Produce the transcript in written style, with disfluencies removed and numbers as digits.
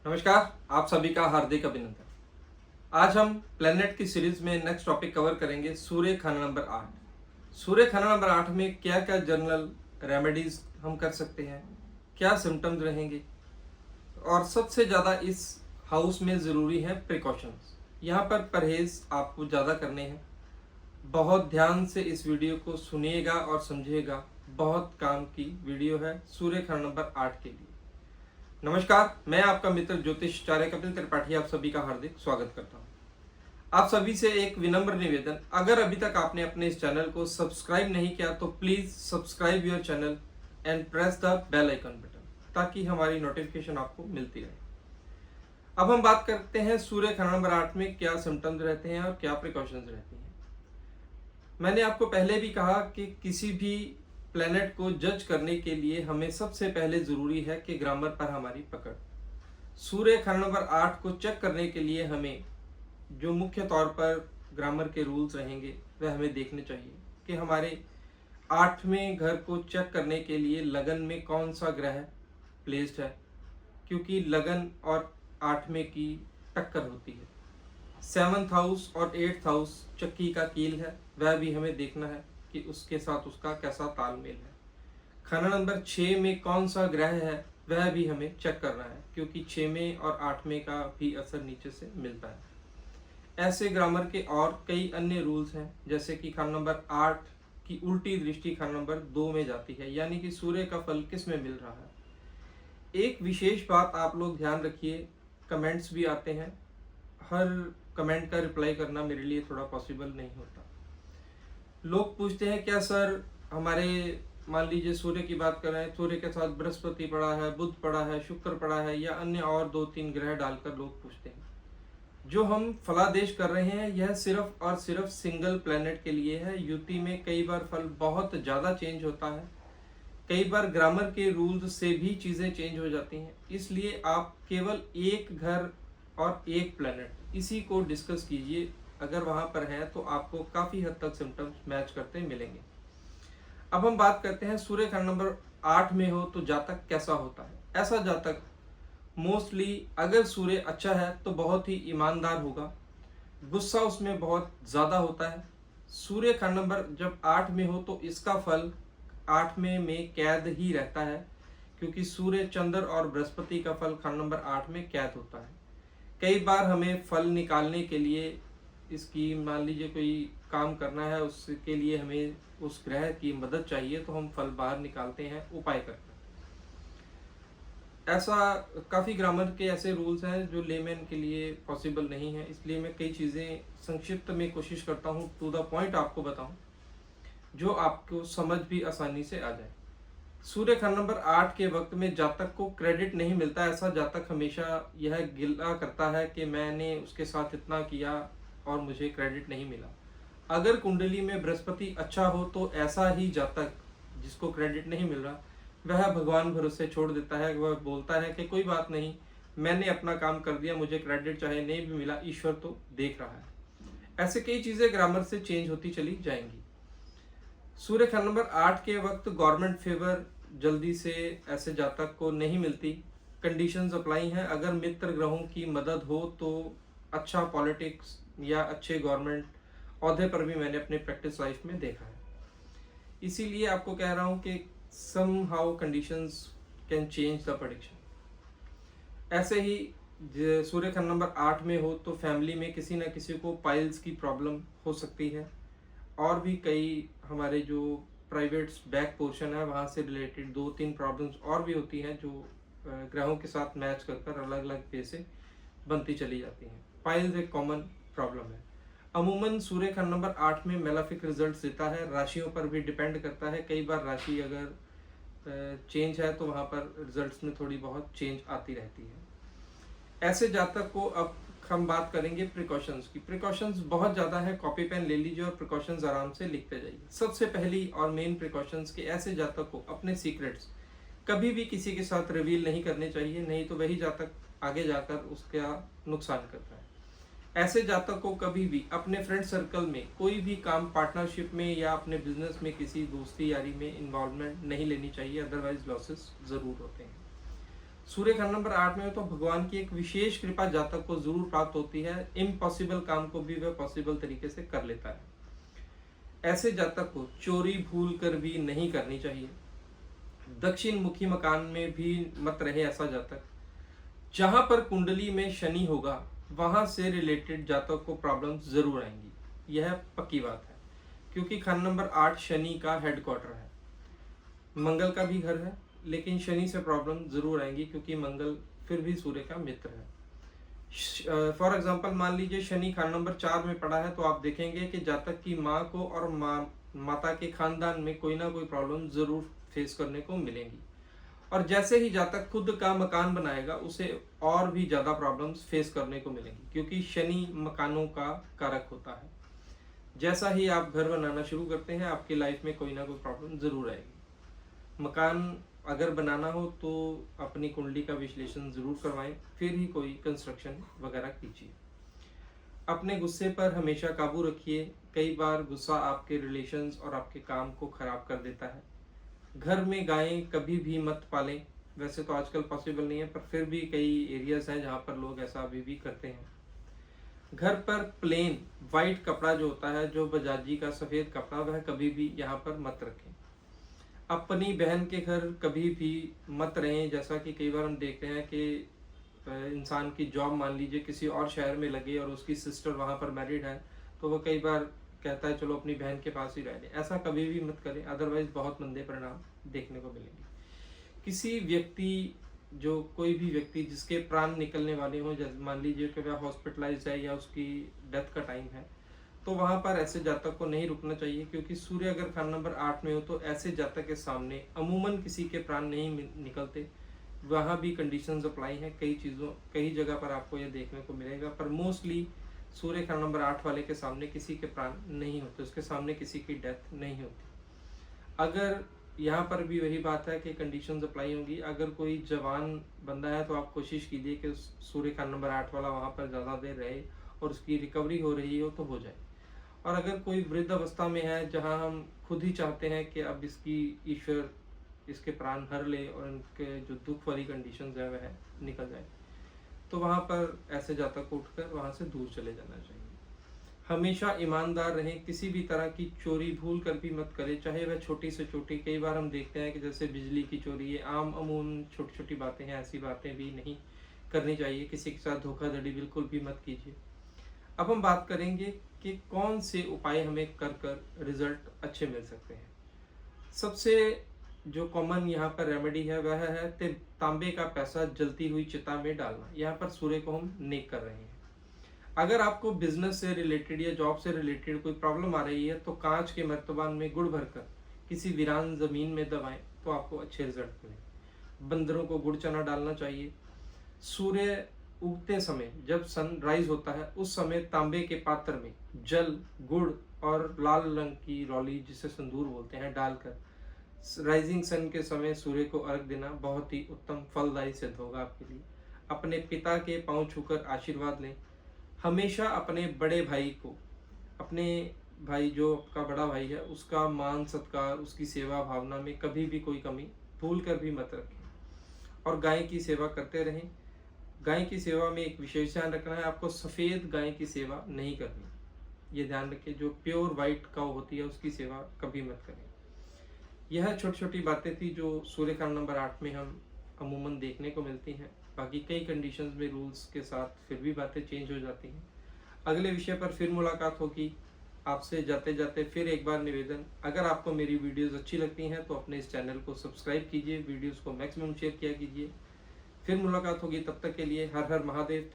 नमस्कार, आप सभी का हार्दिक अभिनंदन। आज हम प्लेनेट की सीरीज में नेक्स्ट टॉपिक कवर करेंगे सूर्य खंड नंबर 8। सूर्य खंड नंबर 8 में क्या क्या जनरल रेमेडीज हम कर सकते हैं, क्या सिम्टम्स रहेंगे और सबसे ज़्यादा इस हाउस में ज़रूरी है प्रिकॉशंस। यहाँ पर परहेज आपको ज़्यादा करने हैं। बहुत ध्यान से इस वीडियो को सुनिएगा और समझिएगा, बहुत काम की वीडियो है सूर्य खंड नंबर 8 के लिए। नमस्कार, मैं आपका मित्र ज्योतिषाचार्य कपिल त्रिपाठी आप सभी का हार्दिक स्वागत करता हूं। आप सभी से एक विनम्र निवेदन, अगर अभी तक आपने अपने इस चैनल को सब्सक्राइब नहीं किया तो please subscribe your channel and press the bell icon button, ताकि हमारी नोटिफिकेशन आपको मिलती रहे। अब हम बात करते हैं सूर्य खंड नंबर 8 में क्या सिम्टम्स रहते हैं और क्या प्रिकॉशंस रहती हैं। मैंने आपको पहले भी कहा कि किसी भी प्लेनेट को जज करने के लिए हमें सबसे पहले जरूरी है कि ग्रामर पर हमारी पकड़। सूर्य खंड नंबर 8 को चेक करने के लिए हमें जो मुख्य तौर पर ग्रामर के रूल्स रहेंगे वह हमें देखने चाहिए कि हमारे 8वें घर को चेक करने के लिए लगन में कौन सा ग्रह प्लेस्ड है, क्योंकि लगन और 8वें की टक्कर होती है। 7th हाउस और 8th हाउस चक्की का कील है, वह भी हमें देखना है कि उसके साथ उसका कैसा तालमेल है। खंड नंबर 6 में कौन सा ग्रह है वह भी हमें चेक करना है, क्योंकि 6वें और 8वें का भी असर नीचे से मिलता है। ऐसे ग्रामर के और कई अन्य रूल्स हैं, जैसे कि खंड नंबर 8 की उल्टी दृष्टि खंड नंबर 2 में जाती है, यानी कि सूर्य का फल किस में मिल रहा है। एक विशेष बात आप लोग ध्यान रखिए, कमेंट्स भी आते हैं, हर कमेंट का रिप्लाई करना मेरे लिए थोड़ा पॉसिबल नहीं होता। लोग पूछते हैं क्या सर, हमारे मान लीजिए सूर्य की बात कर रहे हैं, सूर्य के साथ बृहस्पति पड़ा है, बुध पड़ा है, शुक्र पड़ा है, या अन्य और 2-3 ग्रह डालकर लोग पूछते हैं। जो हम फलादेश कर रहे हैं यह सिर्फ और सिर्फ सिंगल प्लेनेट के लिए है। युति में कई बार फल बहुत ज़्यादा चेंज होता है, कई बार ग्रामर के रूल्स से भी चीज़ें चेंज हो जाती हैं, इसलिए आप केवल एक घर और एक प्लेनेट इसी को डिस्कस कीजिए। अगर वहां पर है तो आपको काफ़ी हद तक सिम्टम्स मैच करते मिलेंगे। अब हम बात करते हैं सूर्य खंड नंबर 8 में हो तो जातक कैसा होता है। ऐसा जातक मोस्टली अगर सूर्य अच्छा है तो बहुत ही ईमानदार होगा, गुस्सा उसमें बहुत ज़्यादा होता है। सूर्य खंड नंबर जब 8 में हो तो इसका फल 8वें में कैद ही रहता है, क्योंकि सूर्य, चंद्र और बृहस्पति का फल खंड नंबर 8 में कैद होता है। कई बार हमें फल निकालने के लिए, इसकी मान लीजिए कोई काम करना है, उसके लिए हमें उस ग्रह की मदद चाहिए, तो हम फल बाहर निकालते हैं, उपाय करते हैं। ऐसा काफ़ी ग्रामर के ऐसे रूल्स हैं जो लेमैन के लिए पॉसिबल नहीं है, इसलिए मैं कई चीज़ें संक्षिप्त में कोशिश करता हूँ टू द पॉइंट आपको बताऊँ, जो आपको समझ भी आसानी से आ जाए। सूर्य खंड नंबर 8 के वक्त में जातक को क्रेडिट नहीं मिलता। ऐसा जातक हमेशा यह गिला करता है कि मैंने उसके साथ इतना किया और मुझे क्रेडिट नहीं मिला। अगर कुंडली में बृहस्पति अच्छा हो तो ऐसा ही जातक जिसको क्रेडिट नहीं मिल रहा, वह भगवान भरोसे छोड़ देता है। वह बोलता है कि कोई बात नहीं, मैंने अपना काम कर दिया, मुझे क्रेडिट चाहे नहीं भी मिला, ईश्वर तो देख रहा है। ऐसे कई चीज़ें ग्रामर से चेंज होती चली जाएंगी। सूर्य खंड नंबर 8 के वक्त गवर्नमेंट फेवर जल्दी से ऐसे जातक को नहीं मिलती। कंडीशंस अप्लाई हैं, अगर मित्र ग्रहों की मदद हो तो अच्छा पॉलिटिक्स या अच्छे गवर्नमेंट औहदे पर भी मैंने अपने प्रैक्टिस लाइफ में देखा है। इसीलिए आपको कह रहा हूँ कि somehow conditions can change the prediction. ऐसे ही सूर्य खंड नंबर 8 में हो तो फैमिली में किसी न किसी को पाइल्स की प्रॉब्लम हो सकती है, और भी कई हमारे जो प्राइवेट बैक पोर्शन है वहाँ से रिलेटेड 2-3 प्रॉब्लम्स और भी होती हैं, जो ग्रहों के साथ मैच कर अलग अलग वे से बनती चली जाती हैं। पाइल्स एक कॉमन प्रॉब्लम है। अमूमन सूर्य खंड नंबर 8 में मेलाफिक रिजल्ट देता है, राशियों पर भी डिपेंड करता है। कई बार राशि अगर चेंज है तो वहाँ पर रिजल्ट्स में थोड़ी बहुत चेंज आती रहती है। ऐसे जातक को अब हम बात करेंगे प्रिकॉशंस की। प्रिकॉशंस बहुत ज़्यादा है, कॉपी पेन ले लीजिए और प्रिकॉशंस आराम से लिखते जाइए। सबसे पहली और मेन प्रिकॉशंस के ऐसे जातक को अपने सीक्रेट्स कभी भी किसी के साथ रिवील नहीं करने चाहिए, नहीं तो वही जातक आगे जाकर उसका नुकसान करता है। ऐसे जातक को कभी भी अपने फ्रेंड सर्कल में कोई भी काम, पार्टनरशिप में या अपने बिजनेस में किसी दोस्ती यारी में इन्वॉल्वमेंट नहीं लेनी चाहिए, अदरवाइज लॉसेस ज़रूर होते हैं। सूर्य खाना नंबर 8 में हो तो भगवान की एक विशेष कृपा जातक को जरूर प्राप्त होती है। इम्पॉसिबल काम को भी वह पॉसिबल तरीके से कर लेता है। ऐसे जातक को चोरी भूल कर भी नहीं करनी चाहिए। दक्षिण मुखी मकान में भी मत रहे ऐसा जातक। जहां पर कुंडली में शनि होगा वहां से रिलेटेड जातक को प्रॉब्लम जरूर आएंगी, यह पक्की बात है, क्योंकि खाना नंबर 8 शनि का हेडक्वार्टर है, मंगल का भी घर है, लेकिन शनि से प्रॉब्लम जरूर आएंगी क्योंकि मंगल फिर भी सूर्य का मित्र है। फॉर एग्जाम्पल मान लीजिए शनि खाना नंबर 4 में पड़ा है तो आप देखेंगे कि जातक की माँ को और माता के खानदान में कोई ना कोई प्रॉब्लम जरूर फेस करने को मिलेंगी। और जैसे ही जातक खुद का मकान बनाएगा उसे और भी ज्यादा प्रॉब्लम्स फेस करने को मिलेंगी, क्योंकि शनि मकानों का कारक होता है। जैसा ही आप घर बनाना शुरू करते हैं आपकी लाइफ में कोई ना कोई प्रॉब्लम जरूर आएगी। मकान अगर बनाना हो तो अपनी कुंडली का विश्लेषण जरूर करवाएं, फिर ही कोई कंस्ट्रक्शन वगैरह कीजिए। अपने गुस्से पर हमेशा काबू रखिए। कई बार गुस्सा आपके रिलेशंस और आपके काम को खराब कर देता है। घर में गायें कभी भी मत पालें। वैसे तो आजकल पॉसिबल नहीं है, पर फिर भी कई एरियाज हैं जहाँ पर लोग ऐसा अभी भी करते हैं। घर पर प्लेन वाइट कपड़ा जो होता है, जो बजाजी का सफ़ेद कपड़ा, वह कभी भी यहाँ पर मत रखें। अपनी बहन के घर कभी भी मत रहें। जैसा कि कई बार हम देखते हैं कि इंसान की जॉब मान लीजिए किसी और शहर में लगे और उसकी सिस्टर वहाँ पर मैरिड है, तो वह कई बार कहता है चलो अपनी बहन के पास ही रह लें। ऐसा कभी भी मत करें, अदरवाइज बहुत मंदे परिणाम देखने को मिलेंगे। किसी व्यक्ति जो कोई भी व्यक्ति जिसके प्राण निकलने वाले हों, जैसे मान लीजिए कि वह हॉस्पिटलाइज है या उसकी डेथ का टाइम है, तो वहां पर ऐसे जातक को नहीं रुकना चाहिए, क्योंकि सूर्य अगर खाना नंबर 8 में हो तो ऐसे जातक के सामने अमूमन किसी के प्राण नहीं निकलते। वहाँ भी कंडीशंस अप्लाई हैं, कई जगह पर आपको यह देखने को मिलेगा, पर मोस्टली सूर्य खाना नंबर 8 वाले के सामने किसी के प्राण नहीं होते, उसके सामने किसी की डेथ नहीं होती। अगर यहाँ पर भी वही बात है कि कंडीशंस अप्लाई होंगी। अगर कोई जवान बंदा है तो आप कोशिश कीजिए कि सूर्य खाना नंबर 8 वाला वहाँ पर ज़्यादा देर रहे और उसकी रिकवरी हो रही हो तो हो जाए। और अगर कोई वृद्ध अवस्था में है जहां हम खुद ही चाहते हैं कि अब इसकी ईश्वर इसके प्राण हर ले और उनके जो दुख वाली कंडीशंस है वह निकल जाए, तो वहां पर ऐसे जातक को उठकर वहां से दूर चले जाना चाहिए। हमेशा ईमानदार रहें। किसी भी तरह की चोरी भूल कर भी मत करें, चाहे वह छोटी से छोटी। कई बार हम देखते हैं कि जैसे बिजली की चोरी, ये आम अमूमन छोटी छोटी बातें हैं, ऐसी बातें भी नहीं करनी चाहिए। किसी के साथ धोखाधड़ी बिल्कुल भी मत कीजिए। अब हम बात करेंगे कि कौन से उपाय हमें कर रिजल्ट अच्छे मिल सकते हैं। सबसे जो कॉमन यहाँ पर रेमेडी है वह है तांबे का पैसा जलती हुई चिता में डालना। यहाँ पर सूर्य को हम नेक कर रहे हैं। अगर आपको बिजनेस से रिलेटेड या जॉब से रिलेटेड कोई प्रॉब्लम आ रही है तो कांच के मर्तबान में गुड़ भरकर किसी वीरान जमीन में दबाएं तो आपको अच्छे रिजल्ट मिले। बंदरों को गुड़ चना डालना चाहिए। सूर्य उगते समय जब सनराइज होता है उस समय तांबे के पात्र में जल, गुड़ और लाल रंग की रौली, जिसे संदूर बोलते हैं, डालकर राइजिंग सन के समय सूर्य को अर्घ देना बहुत ही उत्तम फलदायी सिद्ध होगा आपके लिए। अपने पिता के पांव छूकर आशीर्वाद लें। हमेशा अपने बड़े भाई को, अपने भाई जो आपका बड़ा भाई है, उसका मान सत्कार, उसकी सेवा भावना में कभी भी कोई कमी भूल कर भी मत रखें। और गाय की सेवा करते रहें। गाय की सेवा में एक विशेष ध्यान रखना है, आपको सफ़ेद गाय की सेवा नहीं करनी। ये ध्यान रखें, जो प्योर वाइट काऊ होती है उसकी सेवा कभी मत करें। यह छोटी छोटी बातें थी जो सूर्य खाना नंबर 8 में हम अमूमन देखने को मिलती हैं। बाकी कई कंडीशंस में रूल्स के साथ फिर भी बातें चेंज हो जाती हैं। अगले विषय पर फिर मुलाकात होगी। आपसे जाते जाते फिर एक बार निवेदन, अगर आपको मेरी वीडियोस अच्छी लगती हैं तो अपने इस चैनल को सब्सक्राइब कीजिए, वीडियोस को मैक्सिमम शेयर किया कीजिए। फिर मुलाकात होगी, तब तक के लिए हर हर महादेव।